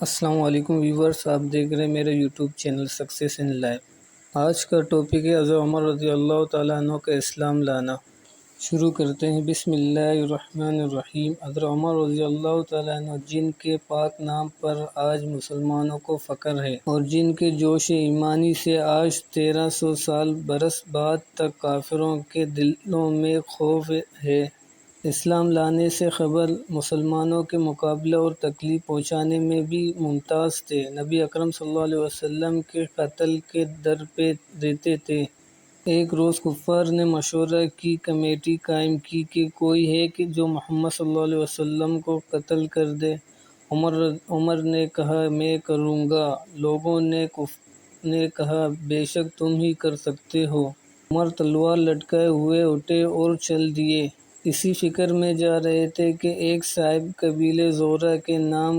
السلام علیکم ویورز، آپ دیکھ رہے ہیں میرے YouTube channel success in life. آج کا ٹاپک ہے حضرت عمر رضی اللہ تعالیٰ عنہ کا اسلام لانا۔ شروع کرتے ہیں۔ بسم اللہ الرحمن الرحیم۔ حضرت عمر رضی اللہ تعالیٰ عنہ، جن کے پاک نام پر آج مسلمانوں کو فخر ہے اور جن کے جوش ایمانی سے آج 1300 برس بعد تک کافروں کے دلوں میں خوف ہے، اسلام لانے سے قبل مسلمانوں کے مقابلہ اور تکلیف پہنچانے میں بھی ممتاز تھے۔ نبی اکرم صلی اللہ علیہ وسلم کے قتل کے در پہ رہتے تھے۔ ایک روز کفار نے مشورہ کی کمیٹی قائم کی کہ کوئی ہے کہ جو محمد صلی اللہ علیہ وسلم کو قتل کر دے۔ عمر نے کہا میں کروں گا۔ لوگوں نے کہا بے شک تم ہی کر سکتے ہو۔ عمر تلوار لٹکائے ہوئے اٹھے اور چل دیے۔ اسی فکر میں جا رہے تھے کہ ایک صاحب قبیلے زورہ کے نام،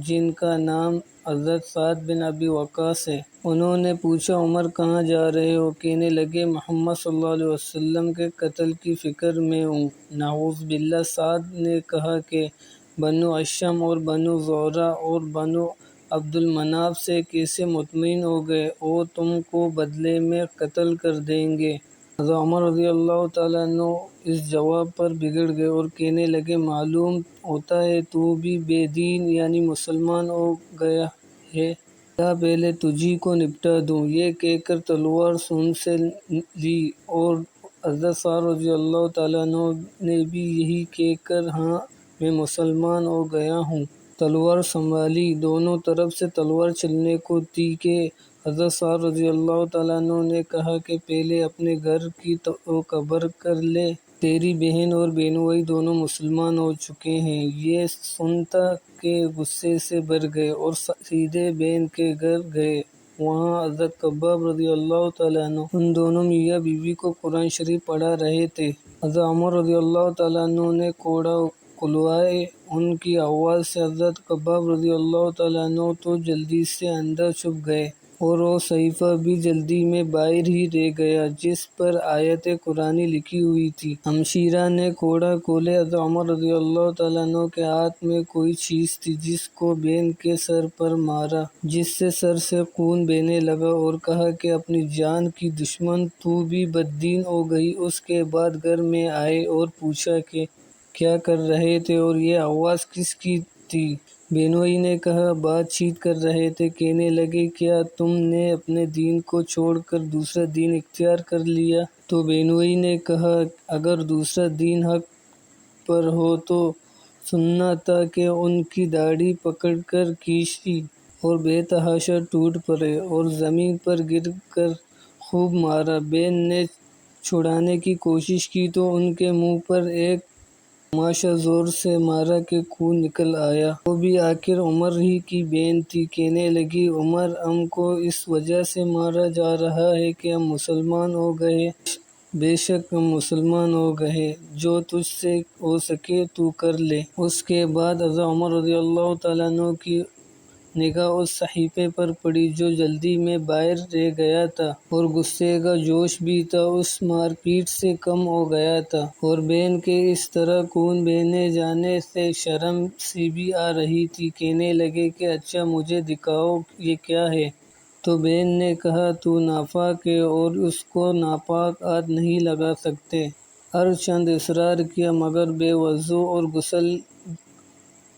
جن کا نام حضرت سعد بن ابی وقاص ہے، انہوں نے پوچھا عمر کہاں جا رہے ہو؟ کہنے لگے محمد صلی اللہ علیہ وسلم کے قتل کی فکر میں ہوں۔ نعوذ باللہ۔ سعد نے کہا کہ بنو اشم اور بنو زورہ اور بنو عبد المناف سے کیسے مطمئن ہو گئے اور تم کو بدلے میں قتل کر دیں گے؟ حضرت عمر رضی اللہ تعالیٰ عنہ اس جواب پر بگڑ گئے اور کہنے لگے معلوم ہوتا ہے تو بھی بے دین یعنی مسلمان ہو گیا ہے، لا پہلے تجھی کو نپٹا دوں۔ یہ کہہ کر تلوار سونڈ سے لی اور حضرت سعد رضی اللہ تعالیٰ عنہ نے بھی یہی کہہ کر ہاں میں مسلمان ہو گیا ہوں، تلوار سنبھالی۔ دونوں طرف سے تلوار چلنے کو تھی کہ حضرت سعد رضی اللہ تعالیٰ عنہ نے کہا کہ پہلے اپنے گھر کی تو خبر کر لے، تیری بہن اور بینوئی دونوں مسلمان ہو چکے ہیں۔ یہ سنتا کہ غصے سے بھر گئے اور سیدھے بہن کے گھر گئے۔ وہاں حضرت خباب رضی اللہ تعالیٰ عنہ ان دونوں میاں بیوی کو قرآن شریف پڑھا رہے تھے۔ حضرت عمر رضی اللہ تعالیٰ عنہ نے کوڑا کھلوائے۔ ان کی آواز سے حضرت خباب رضی اللہ تعالیٰ عنہ تو جلدی سے اندر چھپ گئے اور وہ صحیفہ بھی جلدی میں باہر ہی رہ گیا جس پر آیت قرآنی لکھی ہوئی تھی۔ ہمشیرہ نے کوڑا کھولے۔ حضرت عمر رضی اللہ تعالیٰ عنہ کے ہاتھ میں کوئی چیز تھی جس کو بہن کے سر پر مارا، جس سے سر سے خون بہنے لگا اور کہا کہ اپنی جان کی دشمن تو بھی بددین ہو گئی۔ اس کے بعد گھر میں آئے اور پوچھا کہ کیا کر رہے تھے اور یہ آواز کس کی تھی؟ بینوئی نے کہا بات چیت کر رہے تھے۔ کہنے لگے کیا تم نے اپنے دین کو چھوڑ کر دوسرا دین اختیار کر لیا؟ تو بینوئی نے کہا اگر دوسرا دین حق پر ہو تو سننا تھا کہ ان کی داڑھی پکڑ کر کھینچی اور بے تحاشا ٹوٹ پڑے اور زمین پر گر کر خوب مارا۔ بہن نے چھڑانے کی کوشش کی تو ان کے منہ پر ایک تماشا زور سے مارا کہ خون نکل آیا۔ وہ بھی آخر عمر ہی کی بہن تھی۔ کہنے لگی عمر ہم کو اس وجہ سے مارا جا رہا ہے کہ ہم مسلمان ہو گئے۔ بے شک ہم مسلمان ہو گئے، جو تجھ سے ہو سکے تو کر لے۔ اس کے بعد حضرت عمر رضی اللہ تعالیٰ عنہ کی نگاہ اس صحیفے پر پڑی جو جلدی میں باہر رہ گیا تھا اور غصے کا جوش بھی تھا اس مار پیٹ سے کم ہو گیا تھا اور بہن کے اس طرح خون بہنے جانے سے شرم سی بھی آ رہی تھی۔ کہنے لگے کہ اچھا مجھے دکھاؤ یہ کیا ہے؟ تو بہن نے کہا تو ناپاک ہے اور اس کو ناپاک ہاتھ نہیں لگا سکتے۔ ہر چند اصرار کیا مگر بے وضو اور غسل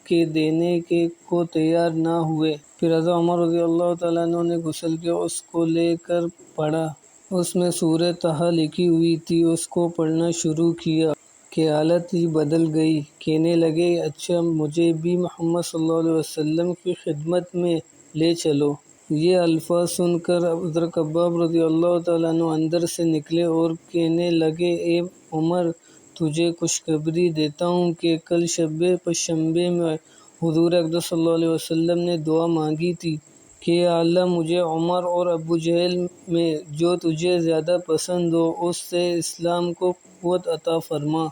کے دینے کو تیار نہ ہوئے۔ پھر حضرت عمر رضی اللہ تعالیٰ عنہ نے غسل کیا، اس کو لے کر پڑھا۔ اس میں سورہ طٰہٰ لکھی ہوئی تھی۔ اس کو پڑھنا شروع کیا کہ حالت ہی بدل گئی۔ کہنے لگے اچھا مجھے بھی محمد صلی اللہ علیہ وسلم کی خدمت میں لے چلو۔ یہ الفاظ سن کر حضرت خباب رضی اللہ تعالیٰ عنہ اندر سے نکلے اور کہنے لگے اے عمر تجھے خوشخبری دیتا ہوں کہ کل شب پنجشنبے میں حضور اقدس صلی اللہ علیہ وسلم نے دعا مانگی تھی کہ یا اللہ مجھے عمر اور ابو جہل میں جو تجھے زیادہ پسند ہو اس سے اسلام کو قوت عطا فرما۔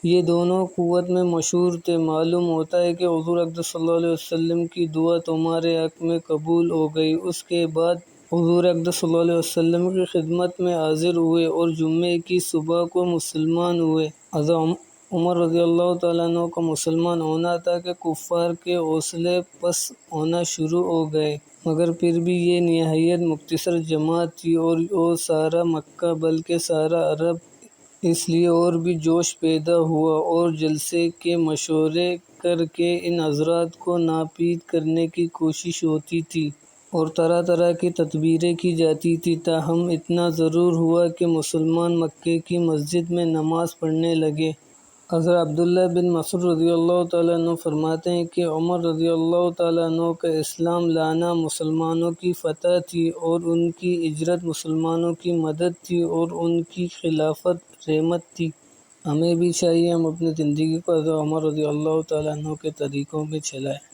یہ دونوں قوت میں مشہور تھے۔ معلوم ہوتا ہے کہ حضور اقدس صلی اللہ علیہ وسلم کی دعا تمہارے حق میں قبول ہو گئی۔ اس کے بعد حضور اقدس صلی اللہ علیہ وسلم کی خدمت میں حاضر ہوئے اور جمعے کی صبح کو مسلمان ہوئے۔ حضرت عمر رضی اللہ تعالیٰ عنہ کا مسلمان ہونا تھا کہ کفار کے حوصلے پست ہونا شروع ہو گئے، مگر پھر بھی یہ نہایت مختصر جماعت تھی اور وہ سارا مکہ بلکہ سارا عرب، اس لیے اور بھی جوش پیدا ہوا اور جلسے کے مشورے کر کے ان حضرات کو ناپید کرنے کی کوشش ہوتی تھی اور طرح طرح کی تدبیریں کی جاتی تھی۔ تاہم اتنا ضرور ہوا کہ مسلمان مکے کی مسجد میں نماز پڑھنے لگے۔ حضرت عبداللہ بن مسعود رضی اللہ تعالیٰ عنہ فرماتے ہیں کہ عمر رضی اللہ تعالیٰ عنہ کا اسلام لانا مسلمانوں کی فتح تھی اور ان کی ہجرت مسلمانوں کی مدد تھی اور ان کی خلافت رحمت تھی۔ ہمیں بھی چاہیے ہم اپنی زندگی کو حضرت عمر رضی اللہ تعالیٰ عنہ کے طریقوں میں چلائیں۔